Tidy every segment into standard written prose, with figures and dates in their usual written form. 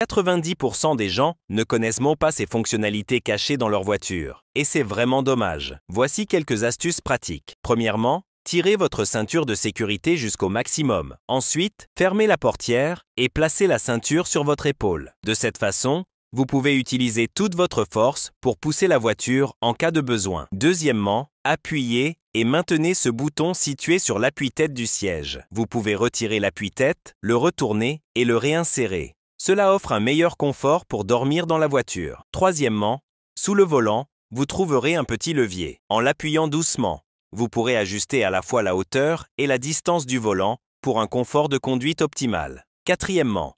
90% des gens ne connaissent même pas ces fonctionnalités cachées dans leur voiture. Et c'est vraiment dommage. Voici quelques astuces pratiques. Premièrement, tirez votre ceinture de sécurité jusqu'au maximum. Ensuite, fermez la portière et placez la ceinture sur votre épaule. De cette façon, vous pouvez utiliser toute votre force pour pousser la voiture en cas de besoin. Deuxièmement, appuyez et maintenez ce bouton situé sur l'appui-tête du siège. Vous pouvez retirer l'appui-tête, le retourner et le réinsérer. Cela offre un meilleur confort pour dormir dans la voiture. Troisièmement, sous le volant, vous trouverez un petit levier. En l'appuyant doucement, vous pourrez ajuster à la fois la hauteur et la distance du volant pour un confort de conduite optimal. Quatrièmement,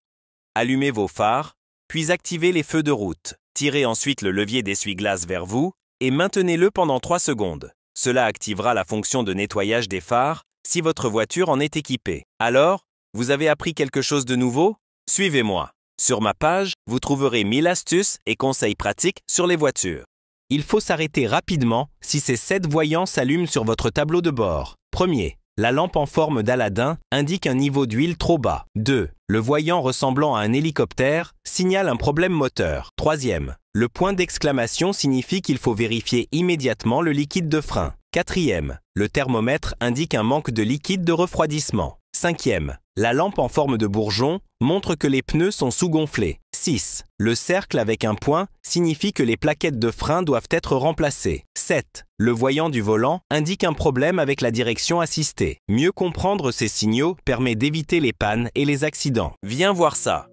allumez vos phares, puis activez les feux de route. Tirez ensuite le levier d'essuie-glace vers vous et maintenez-le pendant 3 secondes. Cela activera la fonction de nettoyage des phares si votre voiture en est équipée. Alors, vous avez appris quelque chose de nouveau? Suivez-moi. Sur ma page, vous trouverez 1000 astuces et conseils pratiques sur les voitures. Il faut s'arrêter rapidement si ces 7 voyants s'allument sur votre tableau de bord. Premier, la lampe en forme d'Aladin indique un niveau d'huile trop bas. 2. Le voyant ressemblant à un hélicoptère signale un problème moteur. Troisième, le point d'exclamation signifie qu'il faut vérifier immédiatement le liquide de frein. Quatrième, le thermomètre indique un manque de liquide de refroidissement. Cinquième, la lampe en forme de bourgeon montre que les pneus sont sous-gonflés. 6. Le cercle avec un point signifie que les plaquettes de frein doivent être remplacées. 7. Le voyant du volant indique un problème avec la direction assistée. Mieux comprendre ces signaux permet d'éviter les pannes et les accidents. Viens voir ça.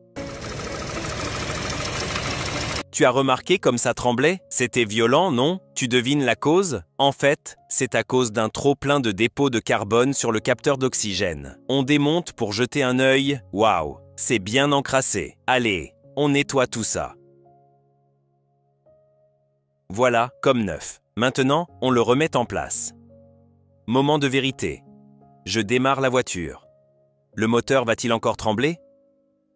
Tu as remarqué comme ça tremblait? C'était violent, non? Tu devines la cause? En fait, c'est à cause d'un trop-plein de dépôt de carbone sur le capteur d'oxygène. On démonte pour jeter un œil. Waouh, c'est bien encrassé. Allez, on nettoie tout ça. Voilà, comme neuf. Maintenant, on le remet en place. Moment de vérité. Je démarre la voiture. Le moteur va-t-il encore trembler?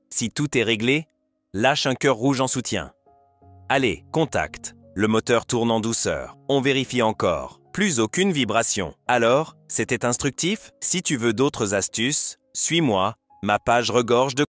Si tout est réglé, lâche un cœur rouge en soutien. Allez, contact. Le moteur tourne en douceur. On vérifie encore. Plus aucune vibration. Alors, c'était instructif? Si tu veux d'autres astuces, suis-moi. Ma page regorge de